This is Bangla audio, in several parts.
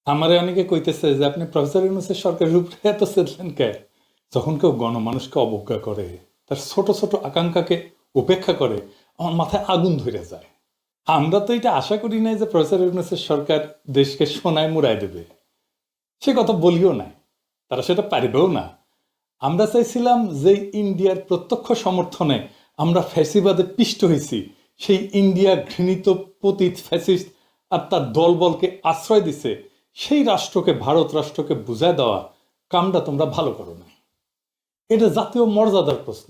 আমারে অনেকে কইতেছে যে আপনি প্রফেসর ইউনূসের সরকারের উপরে এত চেতলেন কে? যখন কেউ গণমানুষকে অবজ্ঞা করে, তার ছোট ছোট আকাঙ্ক্ষাকে উপেক্ষা করে, আমার মাথায় আগুন ধরে যায়। আমরা তো এটা আশা করি নাই যে প্রফেসর ইউনূসের সরকার দেশকে সোনায় মুড়ায় দেবে, সে কথা বলিও নাই, তারা সেটা পারিবেও না। আমরা চাইছিলাম যে ইন্ডিয়ার প্রত্যক্ষ সমর্থনে আমরা ফ্যাসিবাদে পিষ্ট হয়েছি, সেই ইন্ডিয়া ঘৃণিত পতিত ফ্যাসিস্ট আর তার দলবলকে আশ্রয় দিছে, সেই রাষ্ট্রকে, ভারত রাষ্ট্রকে বুঝায় দেওয়া কামটা তোমরা ভালো করো না। এটা জাতীয় মর্যাদার প্রশ্ন।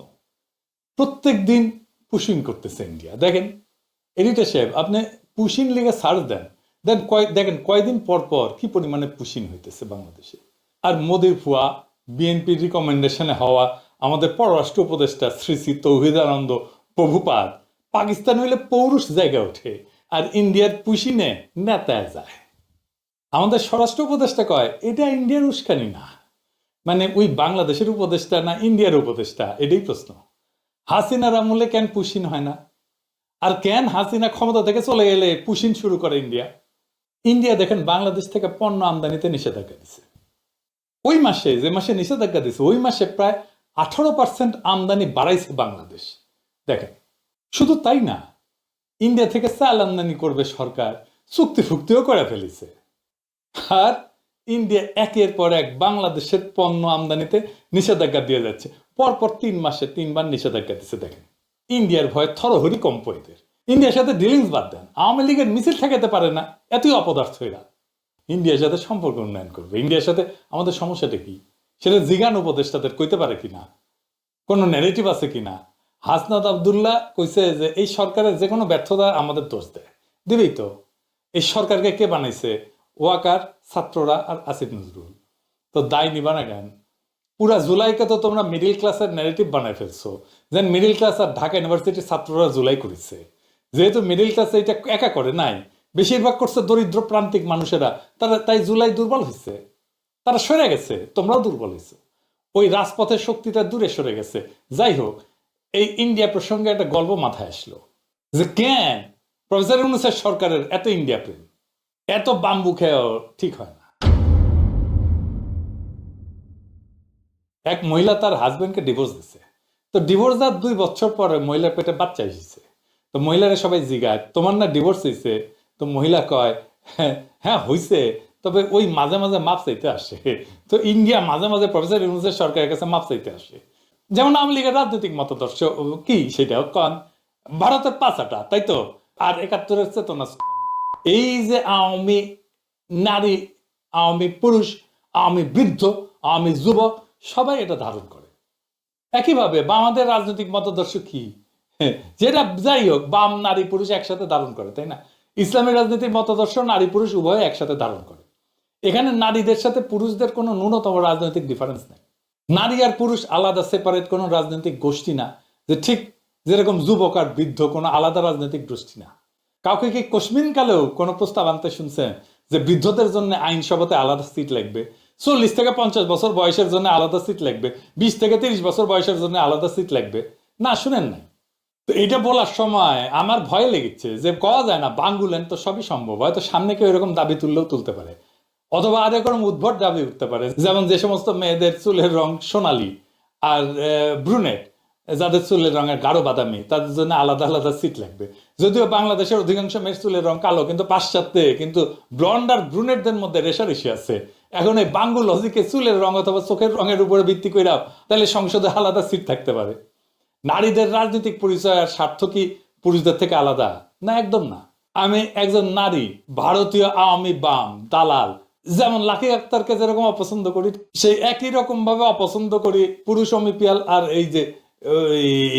প্রত্যেক দিন পুশিং করতেছে ইন্ডিয়া। দেখেন এডিটর সাহেব, আপনি পুশিং লিগে সার্চ দেন, দেখেন কয়দিন পর পর কি পরিমাণে পুশিং হইতেছে বাংলাদেশে। আর মোদির ফুয়া, বিএনপির রিকমেন্ডেশনে হওয়া আমাদের পররাষ্ট্র উপদেষ্টা শ্রী শ্রী তৌহিদানন্দ প্রভুপাদ পাকিস্তান হইলে পৌরুষ জায়গায় ওঠে, আর ইন্ডিয়ার পুশিনে নেতায় যায়। আমাদের স্বরাষ্ট্র উপদেষ্টা কয় এটা ইন্ডিয়ার উস্কানি না, মানে ওই বাংলাদেশের উপদেষ্টা না ইন্ডিয়ার উপদেষ্টা, এটাই প্রশ্ন। হাসিনার আমলে কেন পুশিন হয় না? আর কেন হাসিনা ক্ষমতা থেকে চলে গেলে পুশিন শুরু করে ইন্ডিয়া? ইন্ডিয়া দেখেন বাংলাদেশ থেকে পণ্য আমদানিতে নিষেধাজ্ঞা দিছে। ওই মাসে, যে মাসে নিষেধাজ্ঞা দিছে, ওই মাসে প্রায় 18% আমদানি বাড়াইছে বাংলাদেশ। দেখেন, শুধু তাই না, ইন্ডিয়া থেকে চাল আমদানি করবে সরকার, চুক্তি ফুক্তিও করে ফেলেছে। আর ইন্ডিয়া একের পর এক বাংলাদেশের পণ্য আমদানিতে নিষেধাজ্ঞা দিয়ে যাচ্ছে। পরপর 3 মাসে 3বার নিষেধাজ্ঞা দিচ্ছে। দেখেন, ইন্ডিয়ার ভয়ে থরহরি কম্প এদের। ইন্ডিয়ার সাথে ডিলিংস বাদ দেন, আওয়ামী লীগের মিছিল ঠেকাতে পারে না, এতই অপদার্থ এরা। ইন্ডিয়ার সাথে সম্পর্ক উন্নয়ন করবে। ইন্ডিয়ার সাথে আমাদের সমস্যাটা কি সেটা জিগান উপদেষ্টাদের কইতে পারে কিনা, কোনো ন্যারেটিভ আছে কিনা। হাসনাত আবদুল্লাহ কইছে যে এই সরকারের যে কোনো ব্যর্থতা আমাদের দোষ দেয়, দিবেই তো। এই সরকারকে কে বানাইছে? ওয়াকার, ছাত্ররা আর আসিফ নজরুল। তো দায় নিবা না কেন? পুরা জুলাইকে তো তোমরা মিডিল ক্লাসের ন্যারেটিভ বানাই ফেলছো, যেন মিডিল ক্লাস আর ঢাকা ইউনিভার্সিটির ছাত্ররা জুলাই করেছে। যেহেতু মিডিল ক্লাস এটা একা করে নাই, বেশিরভাগ করছে দরিদ্র প্রান্তিক মানুষেরা, তারা তাই জুলাই দুর্বল হয়েছে, তারা সরে গেছে, তোমরাও দুর্বল হয়েছে, ওই রাজপথের শক্তিটা দূরে সরে গেছে। যাই হোক, এই ইন্ডিয়া প্রসঙ্গে একটা গল্প মাথায় আসলো যে কেন প্রফেসর ইউনূসের সরকারের এত ইন্ডিয়া প্রেম, এত বাম্বু খেয়েও ঠিক হয় না। এক মহিলা তার হাজবেন্ডকে ডিভোর্স দিছে। তো ডিভোর্স দেওয়ার 2 বছর পরে মহিলার পেটে বাচ্চা এসেছে। তো মহিলারা সবাই জিগায়, তোমার না ডিভোর্স হয়েছে? তো মহিলা কয়, হ্যাঁ হ্যাঁ হয়েছে, তবে ওই মাঝে মাঝে মাপ চাইতে আসে। তো ইন্ডিয়া মাঝে মাঝে প্রফেসর ইউনূসের সরকারের কাছে মাপ চাইতে আসে। যেমন আওয়ামী লীগের রাজনৈতিক মতাদর্শ কি সেটাও কন, ভারতের পাঁচাটা, তাই তো। আর 71-এর চেতনা। এই যে আওয়ামী নারী, আওয়ামী পুরুষ, আওয়ামী বৃদ্ধ, আওয়ামী যুবক, সবাই এটা ধারণ করে। একইভাবে বামাদের রাজনৈতিক মতাদর্শ কি? যেটা যাই হোক, বাম নারী পুরুষ একসাথে ধারণ করে, তাই না? ইসলামের রাজনৈতিক মতাদর্শ নারী পুরুষ উভয় একসাথে ধারণ করে। এখানে নারীদের সাথে পুরুষদের কোনো ন্যূনতম রাজনৈতিক ডিফারেন্স নেই। নারী আর পুরুষ আলাদা সেপারেট কোনো রাজনৈতিক গোষ্ঠী না, যে ঠিক যেরকম যুবক আর বৃদ্ধ কোনো আলাদা রাজনৈতিক গোষ্ঠী না। কাউকে কি কোশ্মিন কালেও কোনো প্রস্তাব আনতে শুনছেন যে বৃদ্ধদের জন্য আইনসভাতে আলাদা সিট লাগবে, 40 থেকে 50 বছর বয়সের জন্য আলাদা সিট লাগবে, 20 থেকে 30 বছর বয়সের জন্য আলাদা সিট লাগবে? না, শুনেন নাই। তো এটা বলার সময় আমার ভয় লেগেছে যে কওয়া যায় না বাঙ্গুলেন তো সবই সম্ভব, হয়তো সামনে কেউ এরকম দাবি তুললেও তুলতে পারে, অথবা আর এরকম উদ্ভট দাবি উঠতে পারে, যেমন যে সমস্ত মেয়েদের চুলের রং সোনালি আর ব্রুনেট, যাদের চুলের রঙের গাঢ় বাদামি, তাদের জন্য আলাদা আলাদা সিট লাগবে। যদিও বাংলাদেশের অধিকাংশ মেয়ের চুলের রং কালো, কিন্তু পাশ্চাত্যে কিন্তু ব্লন্ড আর ব্রুনেটদের মধ্যে রেশারেশি আছে। এখন এই বাঙ্গু লজিকে চুলের রং অথবা চোখের রঙের উপরে ভিত্তি করে তাহলে সংসদে আলাদা সিট থাকতে পারে। নারীদের রাজনৈতিক পরিচয় আর স্বার্থ কি পুরুষদের থেকে আলাদা? না, একদম না। আমি একজন নারী, ভারতীয় আওয়ামী বাম দালাল, যেমন লাকি আক্তারকে যেরকম অপছন্দ করি, সেই একই রকম ভাবে অপছন্দ করি পুরুষ অমিপিয়াল আর এই যে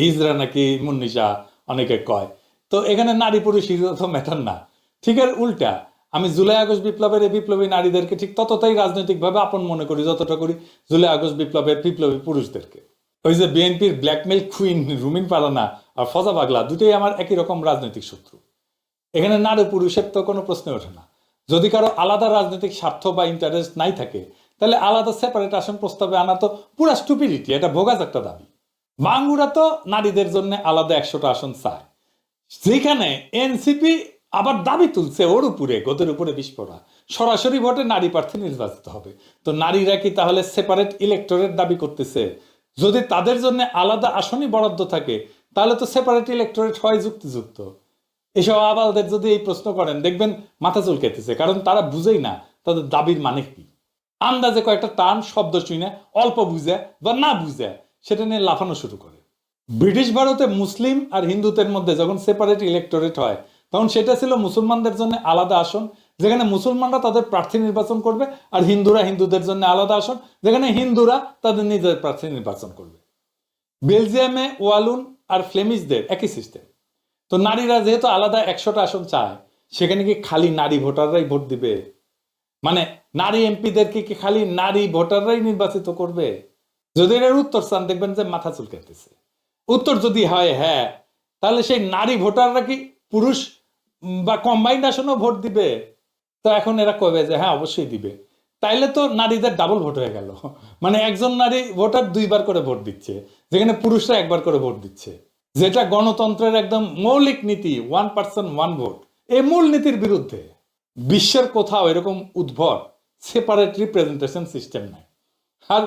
হিজরা নাকি মুন্নিশা অনেকে কয়। তো এখানে নারী পুরুষ তো ম্যাটার না। ঠিক আর উল্টা, আমি জুলাই আগস্ট বিপ্লবের এই বিপ্লবী নারীদেরকে ঠিক ততটাই রাজনৈতিকভাবে আপন মনে করি যতটা করি জুলাই আগস্ট বিপ্লবের বিপ্লবী পুরুষদেরকে। ওই যে বিএনপির ব্ল্যাকমেল কুইন রুমিন পালানা আর ফজা পাগলা, দুটোই আমার একই রকম রাজনৈতিক শত্রু। এখানে নারী পুরুষের তো কোনো প্রশ্ন ওঠে না। যদি কারো আলাদা রাজনৈতিক স্বার্থ বা ইন্টারেস্ট নাই থাকে, তাহলে আলাদা সেপারেট আসন প্রস্তাবে আনা তো পুরা স্টুপিডিটি, এটা ভোগাজ একটা দাবি। বাঙ্গুরা তো নারীদের জন্য আলাদা 100টা আসন চায়, যেখানে এনসিপি আবার দাবি তুলছে ওর উপরে, গোদের উপরে বিস্ফোরা। সরাসরি ভোটে নারী প্রার্থী নির্বাচিত হবে। তো নারীরা কি তাহলে সেপারেট ইলেক্টরেট দাবি করতেছে? যদি তাদের জন্য আলাদা আসনই বরাদ্দ থাকে তাহলে তো সেপারেট ইলেক্টরেট হয় যুক্তিযুক্ত। এসব আবালদের যদি এই প্রশ্ন করেন দেখবেন মাথা চুলকাইতেছে, কারণ তারা বুঝেই না তাদের দাবির মানে কি। আন্দাজে কয়েকটা টান শব্দ শুনে অল্প বুঝে বা না বুঝে সেটা নিয়ে লাফানো শুরু করে। ব্রিটিশ ভারতে মুসলিম আর হিন্দুদের মধ্যে যখন সেপারেট ইলেক্টোরেট হয় তখন সেটা ছিল মুসলমানদের জন্য আলাদা আসন, যেখানে মুসলমানরা তাদের প্রার্থী নির্বাচন করবে, আর হিন্দুরা হিন্দুদের জন্য আলাদা আসন, যেখানে হিন্দুরা তাদের নিজের প্রার্থী নির্বাচন করবে। বেলজিয়ামে ওয়ালুন আর ফ্লেমিশদের একই সিস্টেম। তো নারীরা যেহেতু আলাদা 100টা আসন চায়, সেখানে কি খালি নারী ভোটাররাই ভোট দিবে? মানে নারী এমপিদেরকে কি খালি নারী ভোটাররাই নির্বাচিত করবে? যদি এর উত্তর চান দেখবেন যে মাথা চুলকাইতেছে। উত্তর যদি হয় হ্যাঁ, তাহলে সেই নারী ভোটাররা কি পুরুষ বা কম্বাইন্ড আসনেও ভোট দিবে? তো এখন এরা কবে যে হ্যাঁ অবশ্যই দিবে। তাইলে তো নারীদের ডাবল ভোট হয়ে গেল। মানে একজন নারী ভোটার 2বার করে ভোট দিচ্ছে, যেখানে পুরুষরা 1বার করে ভোট দিচ্ছে, যেটা গণতন্ত্রের একদম মৌলিক নীতি, 1 পার্সন 1 ভোট। এই মূল নীতির বিরুদ্ধে। বিশ্বের কোথাও এরকম উদ্ভট সেপারেট রিপ্রেজেন্টেশন সিস্টেম নাই। আর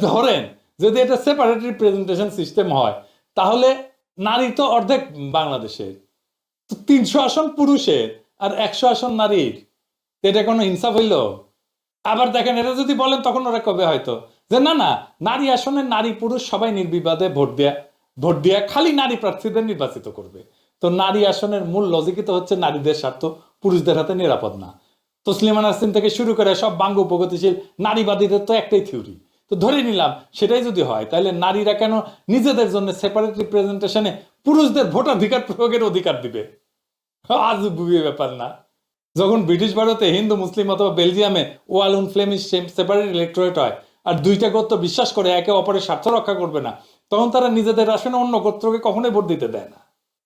ধরেন যদি এটা সেপারেট রিপ্রেজেন্টেশন সিস্টেম হয় তাহলে নারী তো অর্ধেক বাংলাদেশের, তো 300 আসন পুরুষের আর 100 আসন নারীর, এটা কোনো ইনসাফ হইল? আবার দেখেন এটা যদি বলেন তখন ওরা কবে হয়তো যে না না, নারী আসনে নারী পুরুষ সবাই নির্বিবাদে ভোট দিয়া খালি নারী প্রার্থীদের নির্বাচিত করবে। তো নারী আসনের মূল লজিকই তো হচ্ছে নারীদের স্বার্থ পুরুষদের হাতে নিরাপদ না। তসলিমা নাসরিন থেকে শুরু করে সব বাঙ্গ প্রগতিশীল নারীবাদীদের তো একটাই থিওরি। তো ধরে নিলাম সেটাই যদি হয়, তাহলে নারীরা কেন নিজেদের জন্য সেপারেট রিপ্রেজেন্টেশনে পুরুষদের ভোটাধিকার প্রয়োগের অধিকার দিবে? আজব ব্যাপার না? যখন ব্রিটিশ ভারতে হিন্দু মুসলিম অথবা বেলজিয়ামে ওয়ালুন ফ্লেমিশ সেপারেট ইলেক্টোরেট হয় আর 2টা গোত্র বিশ্বাস করে একে অপরের স্বার্থ রক্ষা করবে না, তখন তারা নিজেদের আসনে অন্য গোত্রকে কখনোই ভোট দিতে দেয় না।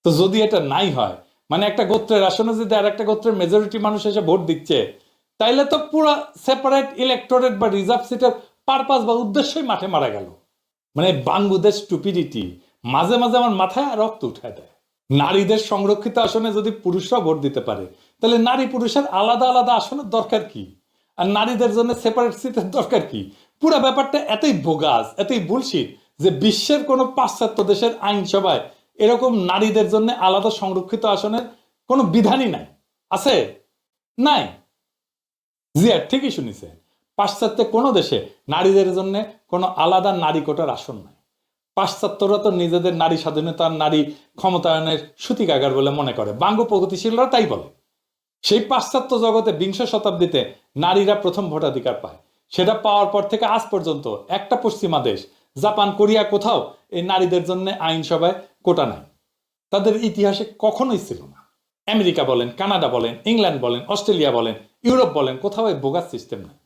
তো যদি এটা নাই হয়, মানে একটা গোত্রের আসনে যদি আর একটা গোত্রের মেজরিটি মানুষ এসে ভোট দিচ্ছে, তাইলে তো পুরো সেপারেট ইলেক্টোরেট বা রিজার্ভ সিটের পারপাস বা উদ্দেশ্যই মাঠে মারা গেল। মানে বাংলাদেশ স্টুপিডিটি মাঝে মাঝে আমার মাথায় রক্ত উঠায় দেয়। নারীদের সংরক্ষিত আসনে যদি পুরুষরা ভোট দিতে পারে, তাহলে নারী পুরুষের আলাদা আলাদা আসনের দরকার কি? আর নারীদের জন্য সেপারেট সিটের দরকার কি? পুরো ব্যাপারটা এতই বোগাস, এতই বুলশিট যে বিশ্বের কোনো পাশ্চাত্য দেশের আইনসভায় এরকম নারীদের জন্য আলাদা সংরক্ষিত আসনের কোনো বিধানই নাই। আছে? নাই। জিয়া ঠিকই শুনিছে, পাশ্চাত্যে কোনো দেশে নারীদের জন্য কোনো আলাদা নারী কোটার আসন নাই। পাশ্চাত্যরা তো নিজেদের নারী স্বাধীনতা, নারী ক্ষমতায়নের সূতিকাগার বলে মনে করে, বাঙ্গ প্রগতিশীলরা তাই বলে। সেই পাশ্চাত্য জগতে 20 শতাব্দীতে নারীরা প্রথম ভোটাধিকার পায়। সেটা পাওয়ার পর থেকে আজ পর্যন্ত একটা পশ্চিমা দেশ, জাপান, কোরিয়া, কোথাও এই নারীদের জন্য আইনসভায় কোটা নাই। তাদের ইতিহাসে কখনোই ছিল না। আমেরিকা বলেন, কানাডা বলেন, ইংল্যান্ড বলেন, অস্ট্রেলিয়া বলেন, ইউরোপ বলেন, কোথাও এই বোগাস সিস্টেম নাই।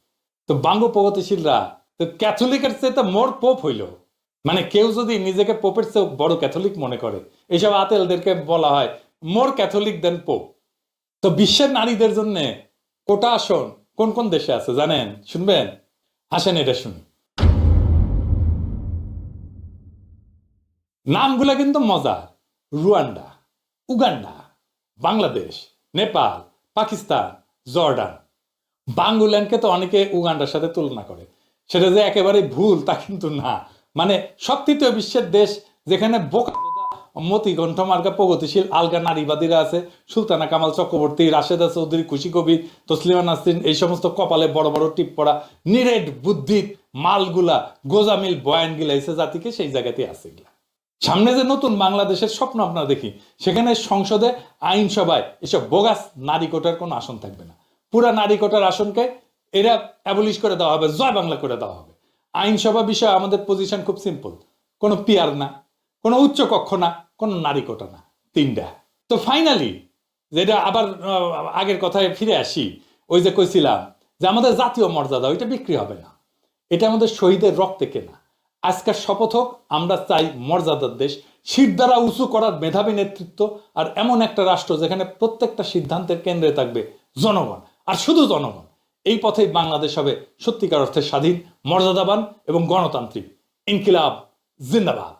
তো বাঙ্গ প্রগতিশীলরা তো ক্যাথলিকের চেয়ে তো মোর পোপ হইল। মানে কেউ যদি নিজেকে পোপের চেয়ে বড় ক্যাথলিক মনে করে, এইসব আতেলদেরকে বলা হয় মোর ক্যাথলিক দেন পোপ। তো বিশ্বের নারীদের জন্য কোটা আসন কোন কোন দেশে আছে জানেন? শুনবেন? আসেন এটা শুনি। নামগুলা কিন্তু মজার: Rwanda, Uganda, Bangladesh, Nepal, Pakistan, Jordan. বাংলাদেশকে তো অনেকে উগান্ডার সাথে তুলনা করে, সেটা যে একেবারে ভুল তা কিন্তু না। মানে সব তৃতীয় বিশ্বের দেশ যেখানে বোকা মতিকণ্ঠ মার্কা প্রগতিশীল আলগা নারীবাদীরা আছে, সুলতানা কামাল চক্রবর্তী, রাশেদা চৌধুরী, খুশি কবির, তসলিমা নাসরিন, এই সমস্ত কপালে বড় বড় টিপ পড়া নিরেট বুদ্ধির মালগুলা, গোজামিল বয়ান গিলাইছে জাতিকে, সেই জায়গাতে আছে। সামনে যে নতুন বাংলাদেশের স্বপ্ন আপনারা দেখি, সেখানে সংসদে আইনসভায় এসব বোগাস নারী কোটার কোনো আসন থাকবে না। পুরা নারী কোটার আসনকে এরা অ্যাবলিশ করে দেওয়া হবে, জয় বাংলা করে দেওয়া হবে। আইনসভা বিষয়ে আমাদের পজিশন খুব সিম্পল: কোনো পিয়ার না, কোনো উচ্চ কক্ষ না, কোনো নারী কোটা না, 3টা। তো ফাইনালি যেটা আবার আগের কথায় ফিরে আসি, ওই যে কইছিলাম যে আমাদের জাতীয় মর্যাদা ওইটা বিক্রি হবে না, এটা আমাদের শহীদের রক্তে কেনা। আজকের শপথ হোক, আমরা চাই মর্যাদার দেশ, শির দ্বারা উঁচু করার মেধাবী নেতৃত্ব, আর এমন একটা রাষ্ট্র যেখানে প্রত্যেকটা সিদ্ধান্তের কেন্দ্রে থাকবে জনগণ, আর শুধু জনগণ। এই পথেই বাংলাদেশ হবে সত্যিকার অর্থে স্বাধীন, মর্যাদাবান এবং গণতান্ত্রিক। ইনকিলাব জিন্দাবাদ।